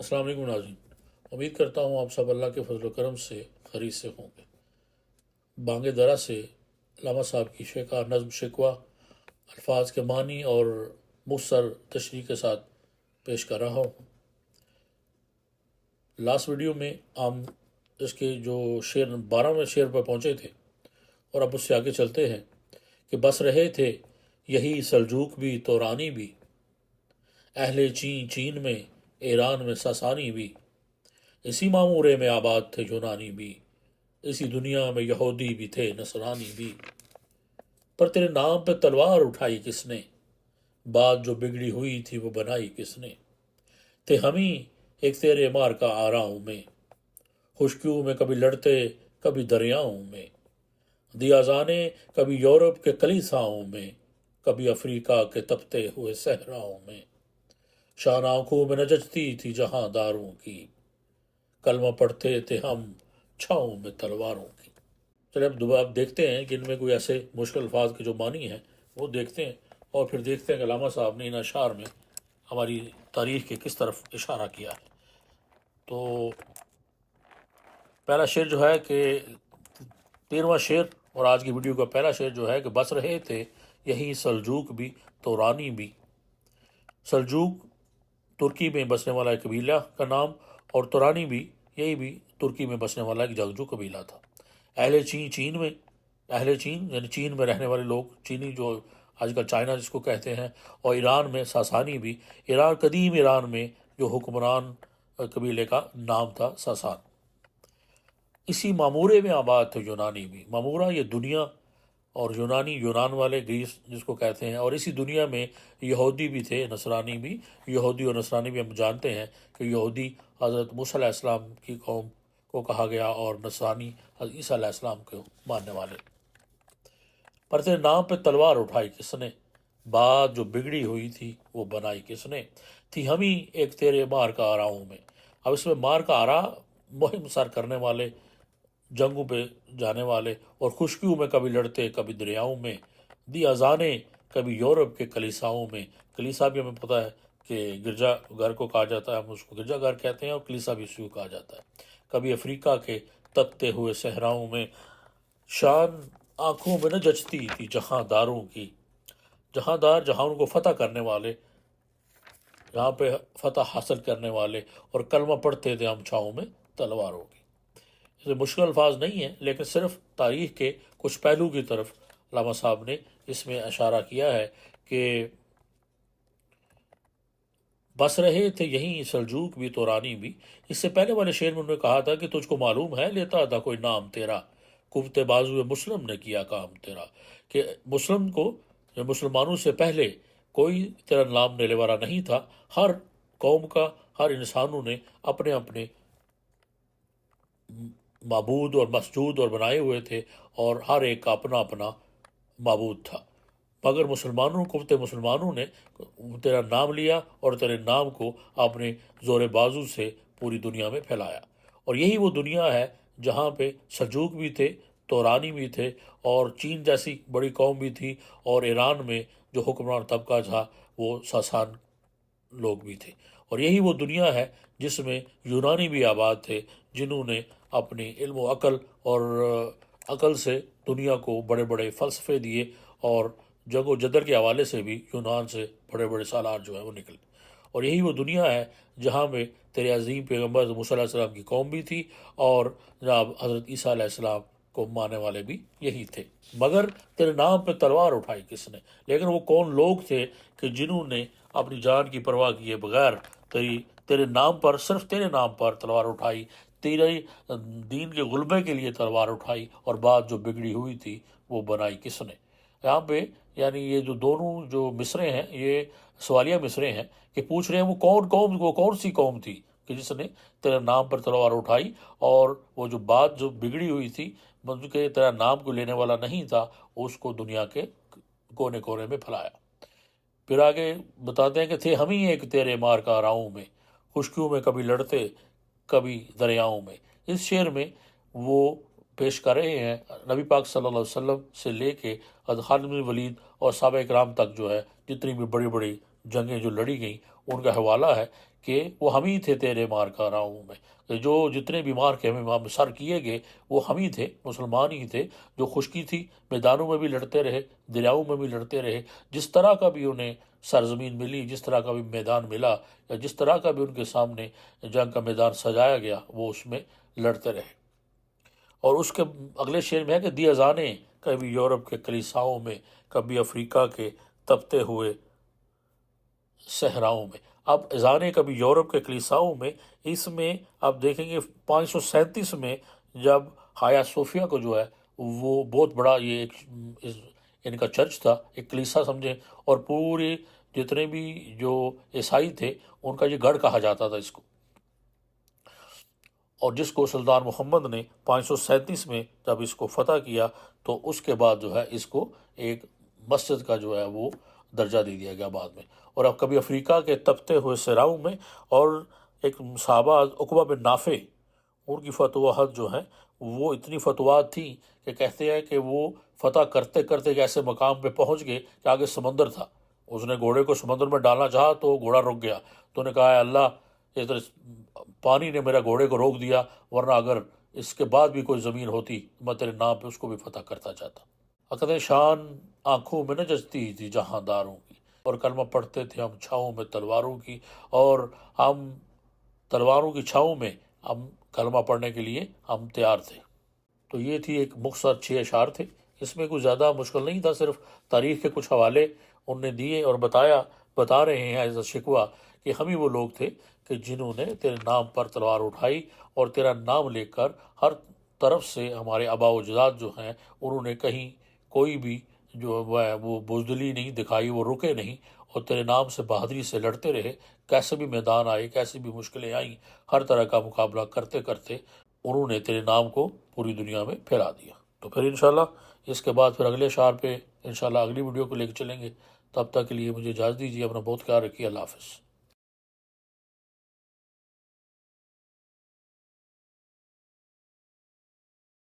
السلام علیکم ناظرین، امید کرتا ہوں آپ سب اللہ کے فضل و کرم سے خیریت سے ہوں گے۔ بانگ درا سے علامہ صاحب کی شعر نظم شکوہ الفاظ کے معنی اور مختصر تشریح کے ساتھ پیش کر رہا ہوں۔ لاسٹ ویڈیو میں ہم اس کے جو شعر 12ویں شعر پر پہنچے تھے، اور اب اس سے آگے چلتے ہیں کہ بس رہے تھے یہی سلجوق بھی تورانی بھی، اہل چین چین میں، ایران میں ساسانی بھی، اسی معمورے میں آباد تھے یونانی بھی، اسی دنیا میں یہودی بھی تھے نصرانی بھی۔ پر تیرے نام پہ تلوار اٹھائی کس نے، بات جو بگڑی ہوئی تھی وہ بنائی کس نے؟ تھے ہم ہی ایک تیرے مار کا آراؤں میں، خشکیوں میں کبھی لڑتے کبھی دریاؤں میں، دیا زانے کبھی یورپ کے کلیساؤں میں، کبھی افریقہ کے تپتے ہوئے صحراؤں میں، شان آنکھوں میں نجتی تھی جہاں داروں کی، کلمہ پڑھتے تھے ہم چھاؤں میں تلواروں کی۔ چلے اب دوبارہ دیکھتے ہیں کہ ان میں کوئی ایسے مشکل الفاظ کے جو معنی ہیں وہ دیکھتے ہیں، اور پھر دیکھتے ہیں کہ علامہ صاحب نے ان اشعار میں ہماری تاریخ کے کس طرف اشارہ کیا ہے۔ تو پہلا شعر جو ہے کہ 13واں شعر اور آج کی ویڈیو کا پہلا شعر جو ہے کہ بس رہے تھے یہی سلجوق بھی تورانی بھی۔ سلجوق ترکی میں بسنے والا ایک قبیلہ کا نام، اور تورانی بھی یہی بھی ترکی میں بسنے والا ایک جنگجو قبیلہ تھا۔ اہل چین چین میں، اہل چین یعنی چین میں رہنے والے لوگ، چینی جو آج کل چائنا جس کو کہتے ہیں، اور ایران میں ساسانی بھی، ایران قدیم ایران میں جو حکمران قبیلے کا نام تھا ساسان۔ اسی معمورے میں آباد تھے یونانی بھی، معمورہ یہ دنیا، اور یونانی یونان والے گریس جس کو کہتے ہیں، اور اسی دنیا میں یہودی بھی تھے نصرانی بھی۔ یہودی اور نصرانی بھی ہم جانتے ہیں کہ یہودی حضرت موسیٰ علیہ السلام کی قوم کو کہا گیا، اور نصرانی حضرت عیسیٰ علیہ السلام کو ماننے والے۔ پر تیرے نام پہ تلوار اٹھائی کس نے، بات جو بگڑی ہوئی تھی وہ بنائی کس نے؟ تھی ہم ہی ایک تیرے مار کا آراؤں میں۔ اب اس میں مار کا آرا مہم سر کرنے والے، جنگوں پہ جانے والے، اور خشکیوں میں کبھی لڑتے کبھی دریاؤں میں، دی اذانیں کبھی یورپ کے کلیساؤں میں۔ کلیسا بھی ہمیں پتہ ہے کہ گرجا گھر کو کہا جاتا ہے، ہم اس کو گرجا گھر کہتے ہیں، اور کلیسا بھی اسی کو کہا جاتا ہے۔ کبھی افریقہ کے تپتے ہوئے صحراؤں میں، شان آنکھوں میں نہ جچتی تھی جہاں داروں کی، جہاں دار جہاں ان کو فتح کرنے والے، جہاں پہ فتح حاصل کرنے والے، اور کلمہ پڑھتے تھے ہم چھاؤں میں تلواروں کی۔ یہ مشکل الفاظ نہیں ہیں، لیکن صرف تاریخ کے کچھ پہلو کی طرف علامہ صاحب نے اس میں اشارہ کیا ہے کہ بس رہے تھے یہیں سلجوق بھی تورانی بھی۔ اس سے پہلے والے شعر میں انہوں نے کہا تھا کہ تجھ کو معلوم ہے لیتا تھا کوئی نام تیرا، قوت بازو مسلم نے کیا کام تیرا، کہ مسلم کو یا مسلمانوں سے پہلے کوئی تیرا نام لینے والا نہیں تھا۔ ہر قوم کا، ہر انسانوں نے اپنے اپنے معبود اور مسجود اور بنائے ہوئے تھے، اور ہر ایک کا اپنا اپنا معبود تھا، مگر مسلمانوں نے تیرا نام لیا، اور تیرے نام کو اپنے زور بازو سے پوری دنیا میں پھیلایا۔ اور یہی وہ دنیا ہے جہاں پہ سلجوق بھی تھے، تورانی بھی تھے، اور چین جیسی بڑی قوم بھی تھی، اور ایران میں جو حکمران طبقہ تھا وہ ساسان لوگ بھی تھے۔ اور یہی وہ دنیا ہے جس میں یونانی بھی آباد تھے، جنہوں نے اپنی علم و عقل اور عقل سے دنیا کو بڑے بڑے فلسفے دیے، اور جنگ و جدل کے حوالے سے بھی یونان سے بڑے بڑے سالار جو ہیں وہ نکلے۔ اور یہی وہ دنیا ہے جہاں میں تیرے عظیم پیغمبر موسیٰ علیہ السلام کی قوم بھی تھی، اور جناب حضرت عیسیٰ علیہ السلام کو ماننے والے بھی یہی تھے۔ مگر تیرے نام پہ تلوار اٹھائی کس نے؟ لیکن وہ کون لوگ تھے کہ جنہوں نے اپنی جان کی پرواہ کیے بغیر تیرے نام پر، صرف تیرے نام پر تلوار اٹھائی، تیرے دین کے غلبے کے لیے تلوار اٹھائی، اور بات جو بگڑی ہوئی تھی وہ بنائی کس نے؟ یہاں پہ یعنی یہ جو دونوں جو مصرے ہیں یہ سوالیہ مصرے ہیں کہ پوچھ رہے ہیں وہ کون سی قوم تھی کہ جس نے تیرے نام پر تلوار اٹھائی، اور وہ جو بات جو بگڑی ہوئی تھی، مطلب کہ تیرا نام کو لینے والا نہیں تھا، اس کو دنیا کے کونے کونے میں پھیلایا۔ پھر آگے بتاتے ہیں کہ تھے ہم ہی ایک تیرے مار کا آراؤں میں، خشکیوں میں کبھی لڑتے کبھی دریاؤں میں۔ اس شعر میں وہ پیش کر رہے ہیں نبی پاک صلی اللہ علیہ وسلم سے لے کے حضرت خالد بن ولید اور صحابہ کرام تک جو ہے جتنی بھی بڑی بڑی جنگیں جو لڑی گئیں، ان کا حوالہ ہے کہ وہ ہم ہی تھے تیرے مار کاراؤں میں، کہ جو جتنے بھی مار کے ہمیں سر کیے گئے وہ ہم ہی تھے، مسلمان ہی تھے، جو خشکی تھی میدانوں میں بھی لڑتے رہے، دریاؤں میں بھی لڑتے رہے، جس طرح کا بھی انہیں سرزمین ملی، جس طرح کا بھی میدان ملا، یا جس طرح کا بھی ان کے سامنے جنگ کا میدان سجایا گیا، وہ اس میں لڑتے رہے۔ اور اس کے اگلے شعر میں ہے کہ دی اذانیں کبھی یورپ کے کلیساؤں میں، کبھی افریقہ کے تپتے ہوئے صحراؤں میں۔ اب اذانیں کبھی یورپ کے کلیساؤں میں، اس میں آپ دیکھیں گے 537 میں جب ہایا صوفیہ کو جو ہے وہ بہت بڑا یہ ایک ان کا چرچ تھا، ایک کلیسا سمجھیں، اور پورے جتنے بھی جو عیسائی تھے ان کا یہ گڑھ کہا جاتا تھا اس کو، اور جس کو سلطان محمد نے 537 میں جب اس کو فتح کیا تو اس کے بعد جو ہے اس کو ایک مسجد کا جو ہے وہ درجہ دے دیا گیا بعد میں۔ اور اب کبھی افریقہ کے تپتے ہوئے صحراؤں میں، اور ایک صحابہ عقبہ بن نافع، ان کی فتوحات جو ہیں وہ اتنی فتوحات تھیں کہ کہتے ہیں کہ وہ فتح کرتے کرتے ایک ایسے مقام پہ پہنچ گئے کہ آگے سمندر تھا، اس نے گھوڑے کو سمندر میں ڈالنا چاہا تو گھوڑا رک گیا، تو نے کہا اے اللہ، ادھر پانی نے میرا گھوڑے کو روک دیا، ورنہ اگر اس کے بعد بھی کوئی زمین ہوتی میں تیرے نام پہ اس کو بھی فتح کرتا جاتا۔ عقد شان آنکھوں میں نہ جچتی تھی جہاں داروں کی، اور کلمہ پڑھتے تھے ہم چھاؤں میں تلواروں کی، اور ہم تلواروں کی چھاؤں میں ہم کلمہ پڑھنے کے لیے ہم تیار تھے۔ تو یہ تھی ایک مختصر 6 اشعار تھے، اس میں کوئی زیادہ مشکل نہیں تھا، صرف تاریخ کے کچھ حوالے ان نے دیے اور بتا رہے ہیں ایز اے شکوہ کہ ہم ہی وہ لوگ تھے کہ جنہوں نے تیرے نام پر تلوار اٹھائی، اور تیرا نام لے کر ہر طرف سے ہمارے آباء و اجداد جو ہیں انہوں نے کہیں کوئی بھی جو ہے وہ بزدلی نہیں دکھائی، وہ رکے نہیں، اور تیرے نام سے بہادری سے لڑتے رہے، کیسے بھی میدان آئے، کیسی بھی مشکلیں آئیں، ہر طرح کا مقابلہ کرتے کرتے انہوں نے تیرے نام کو پوری دنیا میں پھیلا دیا۔ تو پھر انشاءاللہ اس کے بعد پھر اگلے اشعار پہ انشاءاللہ اگلی ویڈیو کو لے کے چلیں گے۔ تب تک کے لیے مجھے اجازت دیجیے، اپنا بہت خیال رکھیے، اللہ حافظ۔